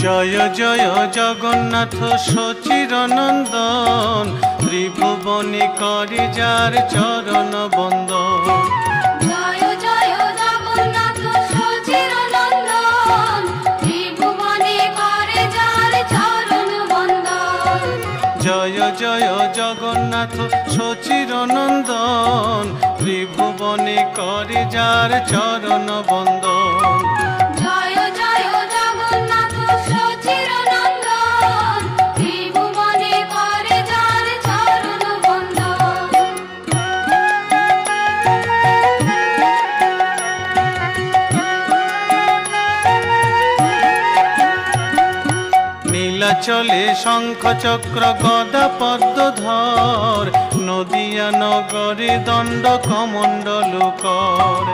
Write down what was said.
জয় জয় জগন্নাথ সচিরনন্দন, ত্রিভুবনে করে যার চরণ বন্দন। জয় জয় জগন্নাথ সচিরনন্দন, ত্রিভুবনে করে যার চরণ বন্দন। জয় জয় জগন্নাথ সচিরনন্দন, ত্রিভুবনে করে যার চরণ বন্দন। জয় জয় জগন্নাথ সচিরনন্দন, ত্রিভুবনে করে যার চরণ বন্দন। নীলাচলে শঙ্খ চক্র গদা পদ্মধর, নদিয়া নগরে দণ্ড কমণ্ডল কর।